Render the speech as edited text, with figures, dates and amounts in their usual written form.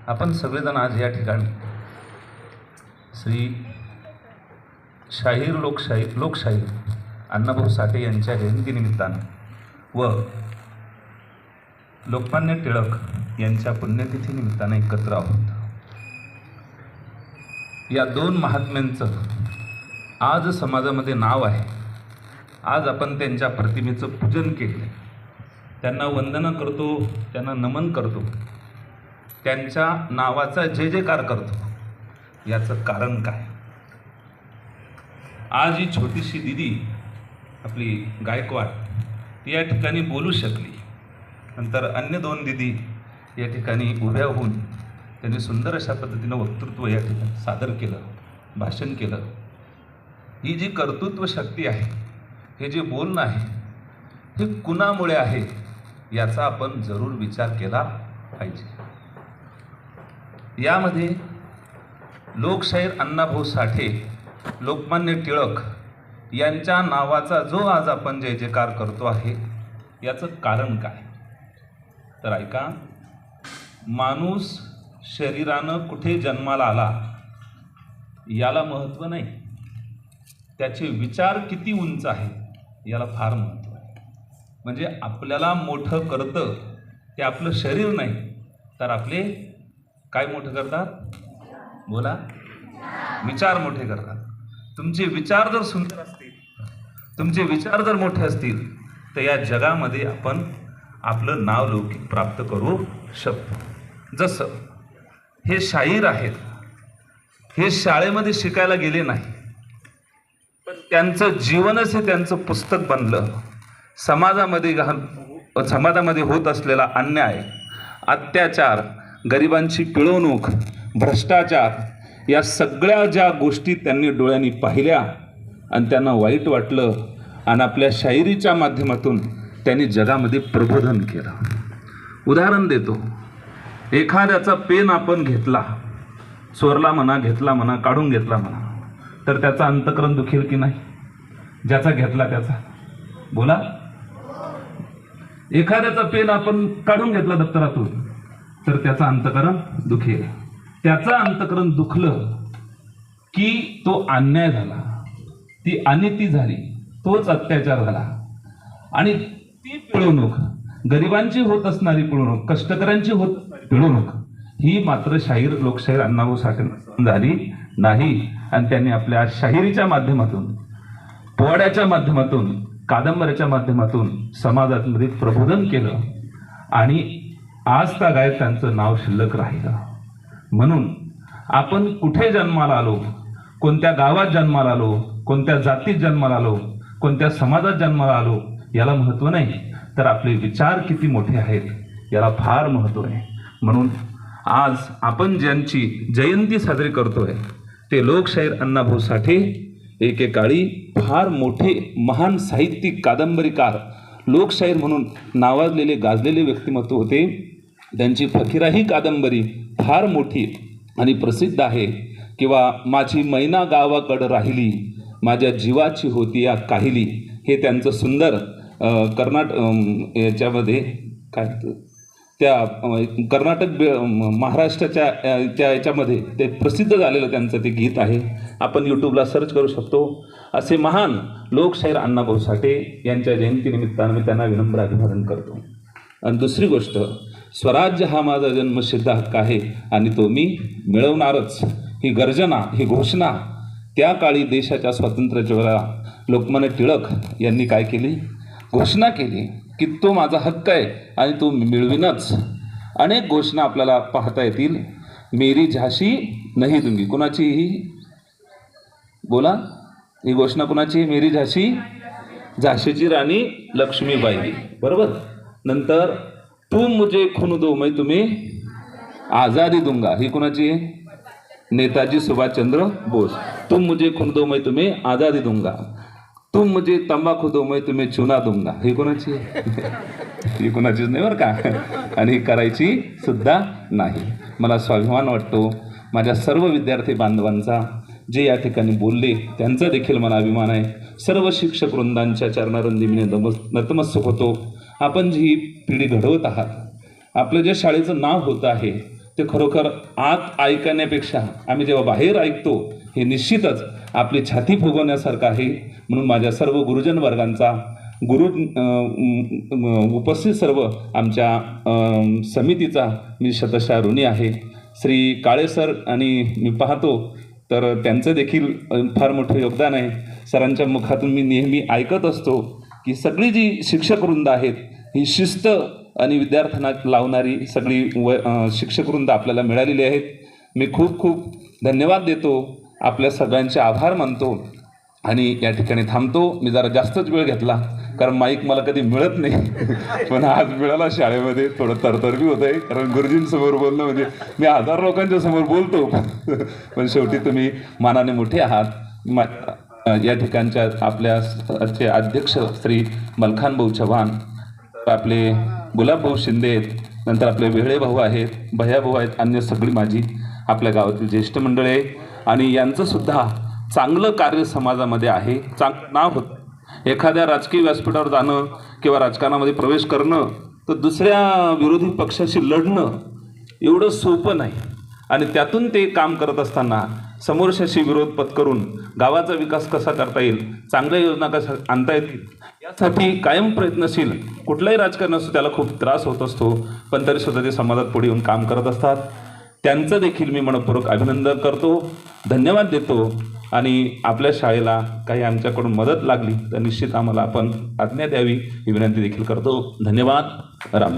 आपण सगळेजण आज या ठिकाणी श्री शाहीर लोकशाहीर अण्णाभाऊ साठे यांच्या जयंतीनिमित्तानं व लोकमान्य टिळक यांच्या पुण्यतिथीनिमित्तानं एकत्र आहोत. या दोन महात्म्यांचं आज समाजामध्ये नाव आहे. आज आपण त्यांच्या प्रतिमेचं पूजन केले, त्यांना वंदना करतो, त्यांना नमन करतो, त्यांच्या नावाचा जय जयकार करतो. याचं कारण काय? आज ही छोटीशी दिदी आपली गायकवाड ती या ठिकाणी बोलू शकली. नंतर अन्य दोन दिदी या ठिकाणी उभ्या होऊन त्यांनी सुंदर अशा पद्धतीनं वक्तृत्व या ठिकाणी सादर केलं, भाषण केलं. ही जी कर्तृत्व शक्ती आहे, हे जे बोलणं आहे, हे कुणामुळे आहे याचा आपण जरूर विचार केला पाहिजे. यामध्ये लोकशाहीर अण्णाभाऊ साठे, लोकमान्य टिळक यांच्या नावाचा जो आज आपण जय जयकार करतो आहे, याचं कारण काय? तर ऐका, माणूस शरीरानं कुठे जन्माला आला याला महत्त्व नाही, त्याचे विचार किती उंच आहेत याला फार महत्त्व आहे. म्हणजे आपल्याला मोठं करतं ते आपलं शरीर नाही, तर आपले काय मोठं करतात? बोला. विचार मोठे करतात. तुमचे विचार जर सुंदर असतील, तुमचे विचार जर मोठे असतील, तर या जगामध्ये आपण आपलं नाव लौकिक प्राप्त करू शकतो. जसं हे शाहीर आहेत, हे शाळेमध्ये शिकायला गेले नाही, पण त्यांचं जीवनच हे त्यांचं पुस्तक बनलं. समाजामध्ये होत असलेला अन्याय, अत्याचार, गरिबांची पिळवणूक, भ्रष्टाचार या सगळ्या ज्या गोष्टी त्यांनी डोळ्यांनी पाहिल्या आणि त्यांना वाईट वाटलं, आणि आपल्या शायरीच्या माध्यमातून त्यांनी जगामध्ये प्रबोधन केलं. उदाहरण देतो. एखाद्याचा पेन आपण घेतला, चोरला म्हणा, घेतला म्हणा, काढून घेतला म्हणा, तर त्याचा अंतःकरण दुखेल की नाही? ज्याचा घेतला त्याचा. बोला. एखाद्याचा पेन आपण काढून घेतला दप्तरातून, तर त्याचं अंतःकरण दुखेल. त्याचं अंतःकरण दुखलं की तो अन्याय झाला, ती अनिती झाली, तोच अत्याचार झाला. आणि ती पिळवणूक, गरिबांची होत असणारी पिळवणूक, कष्टकऱ्यांची होत पिळवणूक, ही मात्र शाहीर लोकशाहीर अण्णाभाऊ साठे झाली नाही. आणि त्यांनी आपल्या शाहिरीच्या माध्यमातून, पोवाड्याच्या माध्यमातून, कादंबऱ्याच्या माध्यमातून समाजामध्ये प्रबोधन केलं, आणि आज तागायत त्यांचं नाव शिल्लक राहिलं. म्हणून आपण कुठे जन्माला आलो, कोणत्या गावात जन्माला आलो, कोणत्या जातीत जन्माला आलो, कोणत्या समाजात जन्माला आलो याला महत्त्व नाही, तर आपले विचार किती मोठे आहेत याला फार महत्त्व आहे. म्हणून आज आपण ज्यांची जयंती साजरी करतोय ते लोकशाहीर अण्णाभाऊ साठे, एकेकाळी फार मोठे महान साहित्यिक, कादंबरीकार, लोकशाहीर म्हणून नावाजलेले गाजलेले व्यक्तिमत्व होते. त्यांची फकीरा ही कादंबरी फार मोठी आणि प्रसिद्ध आहे. किंवा माझी मैना गावाकडं राहिली, माझ्या जीवाची होती या काहिली, हे त्यांचं सुंदर याच्यामध्ये काय त्या कर्नाटक महाराष्ट्राच्या त्या याच्यामध्ये ते प्रसिद्ध झालेलं त्यांचं ते गीत आहे. आपण यूट्यूबला सर्च करू शकतो. असे महान लोकशाहीर अण्णाभाऊ साठे यांच्या जयंतीनिमित्तानं मी त्यांना विनम्र अभिवादन करतो. आणि दुसरी गोष्ट, स्वराज्य हा माझा जन्मसिद्ध हक्क आहे आणि तो मी मिळवणारच, ही गर्जना, ही घोषणा त्या काळी देशाच्या स्वातंत्र्याच्या वेळेला लोकमान्य टिळक यांनी काय केली? घोषणा केली की तो माझा हक्क आहे आणि तो मिळविनच. अनेक घोषणा आपल्याला पाहता येतील. मेरी झाशी नाही दूंगी, कुणाची ही? बोला. ही घोषणा कुणाची? मेरी झाशी, झाशीची राणी लक्ष्मीबाई, बरोबर. नंतर तुम मुझे खून दो मैं तुम्हें आज़ादी दूंगा, ही कुणाची आहे? नेताजी सुभाषचंद्र बोस. तुम मुझे खून दो मैं तुम्हें आज़ादी दूंगा, तुम मुझे तंबाखू दो मैं तुम्हें चुना दूंगा, ही कोणाची आहे? ही कोणाचीच नाही बरं का, आणि ही करायची सुद्धा नाही. मला स्वाभिमान वाटतो माझ्या सर्व विद्यार्थी बांधवांचा, जे या ठिकाणी बोलले त्यांचा देखील मला अभिमान आहे. सर्व शिक्षक वृंदांच्या चरणारुंदी मी नतमस्तक होतो. आपण जी ही पिढी घडवत आहात, आपलं जे शाळेचं नाव होतं आहे ते खरोखर आत ऐकण्यापेक्षा आम्ही जेव्हा बाहेर ऐकतो हे निश्चितच आपली छाती फुगवण्यासारखं आहे. म्हणून माझ्या सर्व गुरुजन वर्गांचा उपस्थित सर्व आमच्या समितीचा मी शतशः ऋणी आहे. श्री काळे सर आणि मी पाहतो तर त्यांचं देखील फार मोठं योगदान आहे. सरांच्या मुखातून मी नेहमी ऐकत असतो की सगळी जी शिक्षकवृंद आहेत ही शिस्त आणि विद्यार्थ्यांना लावणारी सगळी शिक्षकवृंद आपल्याला मिळालेली आहेत. मी खूप खूप धन्यवाद देतो, आपल्या सगळ्यांचे आभार मानतो आणि या ठिकाणी थांबतो. मी जरा जास्तच वेळ घेतला कारण माईक मला कधी मिळत नाही पण आज मिळाला शाळेमध्ये. थोडं तरतरबी होत आहे कारण गुरुजींसमोर बोलणं म्हणजे मी 1000 लोकांच्या समोर बोलतो पण शेवटी तुम्ही मानाने मोठे आहात. या ठिकाणच्या आपल्या अध्यक्ष श्री मलखान भाऊ चव्हाण, आपले गुलाब भाऊ शिंदे आहेत, नंतर आपले वेळे भाऊ आहेत, भैया भाऊ आहेत, अन्य सगळी माझी आपल्या गावातील ज्येष्ठ मंडळी आहे आणि यांचंसुद्धा चांगलं कार्य समाजामध्ये आहे, चांगलं नाव होतं. एखाद्या राजकीय व्यासपीठावर जाणं किंवा राजकारणामध्ये प्रवेश करणं तर दुसऱ्या विरोधी पक्षाशी लढणं एवढं सोपं नाही आणि त्यातून ते काम करत असताना समोरच्याशी विरोध पत्करून गावाचा विकास कसा करता येईल, चांगल्या योजना कशा आणता येतील यासाठी कायम प्रयत्नशील. कुठलाही राजकारण असतो त्याला खूप त्रास होत असतो पण तरीसुद्धा ते समाजात पुढे येऊन काम करत असतात. त्यांचं देखील मी मनपूर्वक अभिनंदन करतो, धन्यवाद देतो आणि आपल्या शाळेला काही आमच्याकडून मदत लागली तर निश्चित आम्हाला आपण आज्ञा द्यावी ही विनंती देखील करतो. धन्यवाद. राम.